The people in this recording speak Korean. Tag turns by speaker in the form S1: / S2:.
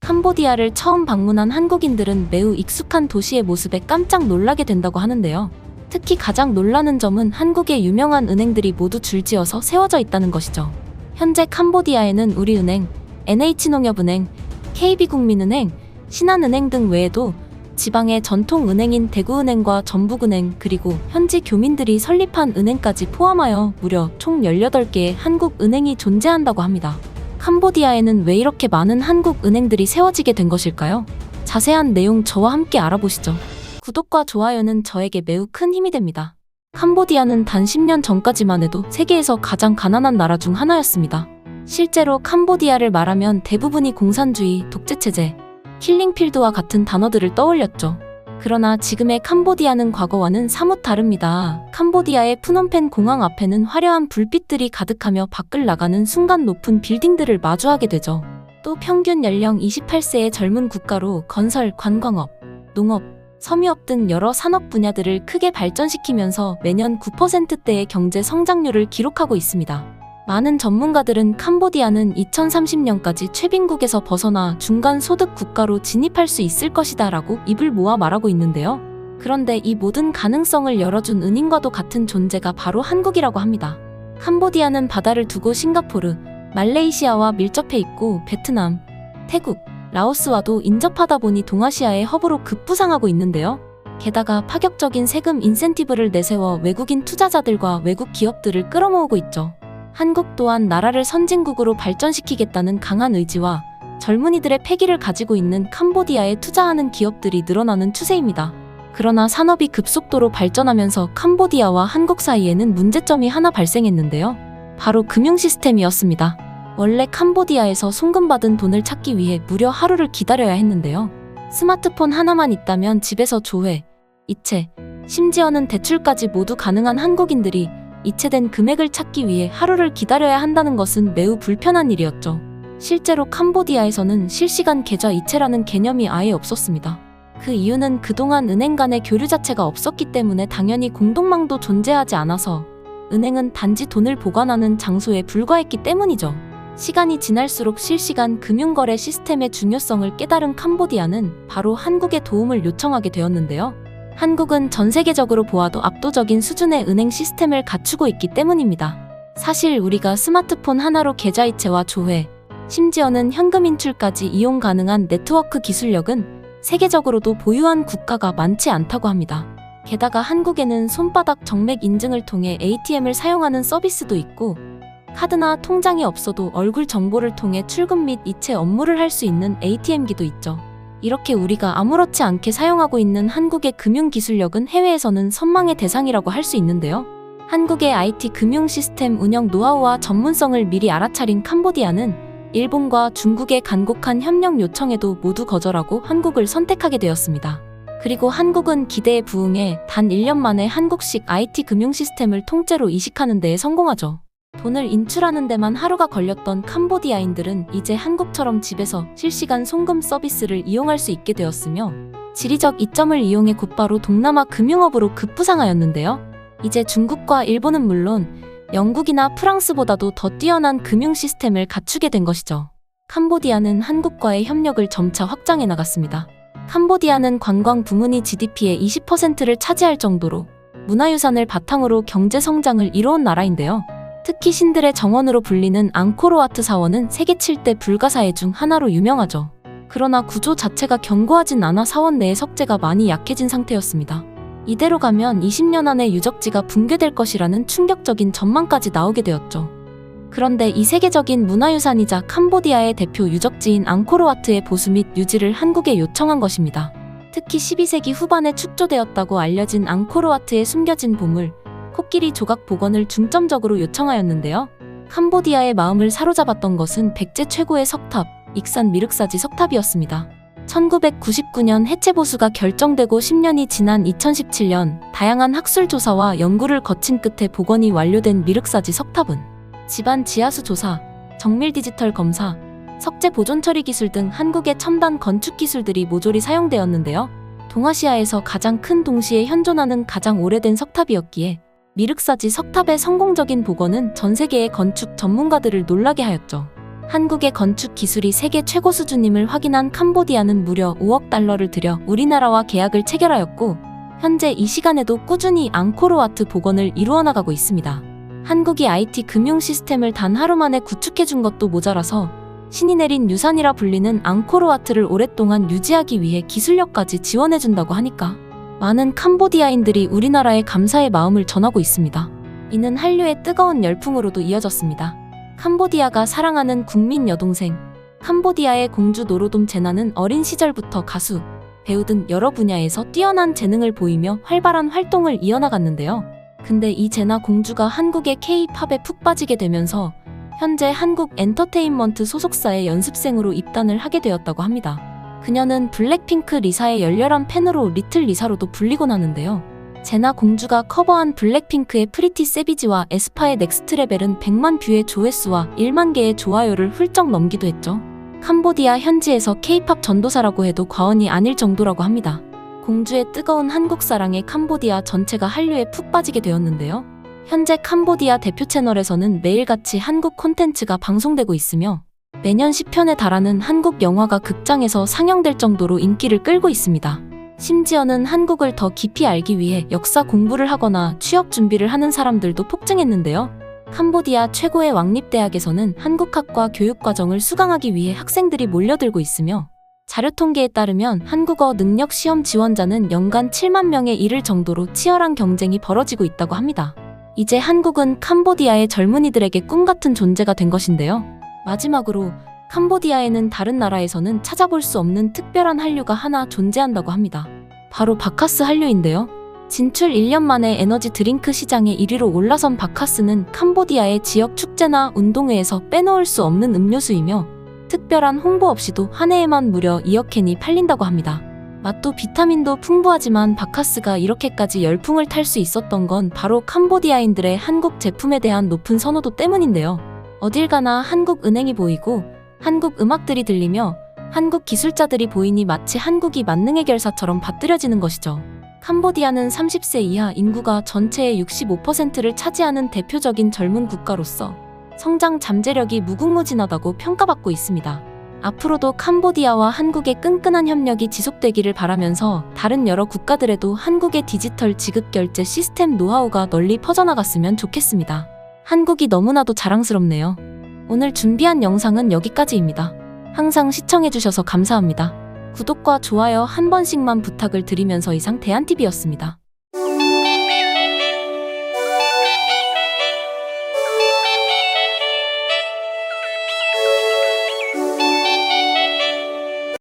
S1: 캄보디아를 처음 방문한 한국인들은 매우 익숙한 도시의 모습에 깜짝 놀라게 된다고 하는데요. 특히 가장 놀라는 점은 한국의 유명한 은행들이 모두 줄지어서 세워져 있다는 것이죠. 현재 캄보디아에는 우리은행, NH농협은행, KB국민은행, 신한은행 등 외에도 지방의 전통은행인 대구은행과 전북은행 그리고 현지 교민들이 설립한 은행까지 포함하여 무려 총 18개의 한국 은행이 존재한다고 합니다. 캄보디아에는 왜 이렇게 많은 한국 은행들이 세워지게 된 것일까요? 자세한 내용 저와 함께 알아보시죠. 구독과 좋아요는 저에게 매우 큰 힘이 됩니다. 캄보디아는 단 10년 전까지만 해도 세계에서 가장 가난한 나라 중 하나였습니다. 실제로 캄보디아를 말하면 대부분이 공산주의, 독재체제, 킬링필드와 같은 단어들을 떠올렸죠. 그러나 지금의 캄보디아는 과거와는 사뭇 다릅니다. 캄보디아의 푸놈펜 공항 앞에는 화려한 불빛들이 가득하며 밖을 나가는 순간 높은 빌딩들을 마주하게 되죠. 또 평균 연령 28세의 젊은 국가로 건설, 관광업, 농업, 섬유업 등 여러 산업 분야들을 크게 발전시키면서 매년 9%대의 경제 성장률을 기록하고 있습니다. 많은 전문가들은 캄보디아는 2030년까지 최빈국에서 벗어나 중간소득 국가로 진입할 수 있을 것이다 라고 입을 모아 말하고 있는데요. 그런데 이 모든 가능성을 열어준 은인과도 같은 존재가 바로 한국이라고 합니다. 캄보디아는 바다를 두고 싱가포르, 말레이시아와 밀접해 있고 베트남, 태국, 라오스와도 인접하다 보니 동아시아의 허브로 급부상하고 있는데요. 게다가 파격적인 세금 인센티브를 내세워 외국인 투자자들과 외국 기업들을 끌어모으고 있죠. 한국 또한 나라를 선진국으로 발전시키겠다는 강한 의지와 젊은이들의 패기를 가지고 있는 캄보디아에 투자하는 기업들이 늘어나는 추세입니다. 그러나 산업이 급속도로 발전하면서 캄보디아와 한국 사이에는 문제점이 하나 발생했는데요. 바로 금융 시스템이었습니다. 원래 캄보디아에서 송금받은 돈을 찾기 위해 무려 하루를 기다려야 했는데요. 스마트폰 하나만 있다면 집에서 조회, 이체, 심지어는 대출까지 모두 가능한 한국인들이 이체된 금액을 찾기 위해 하루를 기다려야 한다는 것은 매우 불편한 일이었죠. 실제로 캄보디아에서는 실시간 계좌 이체라는 개념이 아예 없었습니다. 그 이유는 그동안 은행 간의 교류 자체가 없었기 때문에 당연히 공동망도 존재하지 않아서 은행은 단지 돈을 보관하는 장소에 불과했기 때문이죠. 시간이 지날수록 실시간 금융거래 시스템의 중요성을 깨달은 캄보디아는 바로 한국의 도움을 요청하게 되었는데요. 한국은 전 세계적으로 보아도 압도적인 수준의 은행 시스템을 갖추고 있기 때문입니다. 사실 우리가 스마트폰 하나로 계좌 이체와 조회, 심지어는 현금 인출까지 이용 가능한 네트워크 기술력은 세계적으로도 보유한 국가가 많지 않다고 합니다. 게다가 한국에는 손바닥 정맥 인증을 통해 ATM을 사용하는 서비스도 있고 카드나 통장이 없어도 얼굴 정보를 통해 출금 및 이체 업무를 할 수 있는 ATM기도 있죠. 이렇게 우리가 아무렇지 않게 사용하고 있는 한국의 금융 기술력은 해외에서는 선망의 대상이라고 할 수 있는데요. 한국의 IT 금융 시스템 운영 노하우와 전문성을 미리 알아차린 캄보디아는 일본과 중국의 간곡한 협력 요청에도 모두 거절하고 한국을 선택하게 되었습니다. 그리고 한국은 기대에 부응해 단 1년 만에 한국식 IT 금융 시스템을 통째로 이식하는 데에 성공하죠. 돈을 인출하는 데만 하루가 걸렸던 캄보디아인들은 이제 한국처럼 집에서 실시간 송금 서비스를 이용할 수 있게 되었으며 지리적 이점을 이용해 곧바로 동남아 금융업으로 급부상하였는데요. 이제 중국과 일본은 물론 영국이나 프랑스보다도 더 뛰어난 금융 시스템을 갖추게 된 것이죠. 캄보디아는 한국과의 협력을 점차 확장해 나갔습니다. 캄보디아는 관광 부문이 GDP의 20%를 차지할 정도로 문화유산을 바탕으로 경제 성장을 이뤄온 나라인데요. 특히 신들의 정원으로 불리는 앙코르와트 사원은 세계 7대 불가사의 중 하나로 유명하죠. 그러나 구조 자체가 견고하진 않아 사원 내의 석재가 많이 약해진 상태였습니다. 이대로 가면 20년 안에 유적지가 붕괴될 것이라는 충격적인 전망까지 나오게 되었죠. 그런데 이 세계적인 문화유산이자 캄보디아의 대표 유적지인 앙코르와트의 보수 및 유지를 한국에 요청한 것입니다. 특히 12세기 후반에 축조되었다고 알려진 앙코르와트의 숨겨진 보물, 코끼리 조각 복원을 중점적으로 요청하였는데요. 캄보디아의 마음을 사로잡았던 것은 백제 최고의 석탑, 익산 미륵사지 석탑이었습니다. 1999년 해체 보수가 결정되고 10년이 지난 2017년 다양한 학술 조사와 연구를 거친 끝에 복원이 완료된 미륵사지 석탑은 집안 지하수 조사, 정밀 디지털 검사, 석재 보존 처리 기술 등 한국의 첨단 건축 기술들이 모조리 사용되었는데요. 동아시아에서 가장 큰 동시에 현존하는 가장 오래된 석탑이었기에 미륵사지 석탑의 성공적인 복원은 전 세계의 건축 전문가들을 놀라게 하였죠. 한국의 건축 기술이 세계 최고 수준임을 확인한 캄보디아는 무려 5억 달러를 들여 우리나라와 계약을 체결하였고, 현재 이 시간에도 꾸준히 앙코르와트 복원을 이루어 나가고 있습니다. 한국이 IT 금융 시스템을 단 하루 만에 구축해준 것도 모자라서 신이 내린 유산이라 불리는 앙코르와트를 오랫동안 유지하기 위해 기술력까지 지원해준다고 하니까 많은 캄보디아인들이 우리나라에 감사의 마음을 전하고 있습니다. 이는 한류의 뜨거운 열풍으로도 이어졌습니다. 캄보디아가 사랑하는 국민 여동생, 캄보디아의 공주 노로돔 제나는 어린 시절부터 가수, 배우 등 여러 분야에서 뛰어난 재능을 보이며 활발한 활동을 이어나갔는데요. 근데 이 제나 공주가 한국의 K-팝에 푹 빠지게 되면서 현재 한국 엔터테인먼트 소속사의 연습생으로 입단을 하게 되었다고 합니다. 그녀는 블랙핑크 리사의 열렬한 팬으로 리틀 리사로도 불리곤 하는데요. 제나 공주가 커버한 블랙핑크의 프리티 세비지와 에스파의 넥스트 레벨은 100만 뷰의 조회수와 1만 개의 좋아요를 훌쩍 넘기도 했죠. 캄보디아 현지에서 K-팝 전도사라고 해도 과언이 아닐 정도라고 합니다. 공주의 뜨거운 한국 사랑에 캄보디아 전체가 한류에 푹 빠지게 되었는데요. 현재 캄보디아 대표 채널에서는 매일같이 한국 콘텐츠가 방송되고 있으며 매년 10편에 달하는 한국 영화가 극장에서 상영될 정도로 인기를 끌고 있습니다. 심지어는 한국을 더 깊이 알기 위해 역사 공부를 하거나 취업 준비를 하는 사람들도 폭증했는데요. 캄보디아 최고의 왕립대학에서는 한국학과 교육과정을 수강하기 위해 학생들이 몰려들고 있으며 자료 통계에 따르면 한국어 능력 시험 지원자는 연간 7만 명에 이를 정도로 치열한 경쟁이 벌어지고 있다고 합니다. 이제 한국은 캄보디아의 젊은이들에게 꿈같은 존재가 된 것인데요. 마지막으로 캄보디아에는 다른 나라에서는 찾아볼 수 없는 특별한 한류가 하나 존재한다고 합니다. 바로 바카스 한류인데요. 진출 1년 만에 에너지 드링크 시장의 1위로 올라선 바카스는 캄보디아의 지역 축제나 운동회에서 빼놓을 수 없는 음료수이며 특별한 홍보 없이도 한 해에만 무려 2억 캔이 팔린다고 합니다. 맛도 비타민도 풍부하지만 바카스가 이렇게까지 열풍을 탈 수 있었던 건 바로 캄보디아인들의 한국 제품에 대한 높은 선호도 때문인데요. 어딜 가나 한국 은행이 보이고 한국 음악들이 들리며 한국 기술자들이 보이니 마치 한국이 만능 해결사처럼 받들여지는 것이죠. 캄보디아는 30세 이하 인구가 전체의 65%를 차지하는 대표적인 젊은 국가로서 성장 잠재력이 무궁무진하다고 평가받고 있습니다. 앞으로도 캄보디아와 한국의 끈끈한 협력이 지속되기를 바라면서 다른 여러 국가들에도 한국의 디지털 지급결제 시스템 노하우가 널리 퍼져나갔으면 좋겠습니다. 한국이 너무나도 자랑스럽네요. 오늘 준비한 영상은 여기까지입니다. 항상 시청해주셔서 감사합니다. 구독과 좋아요 한 번씩만 부탁을 드리면서 이상 대한TV였습니다.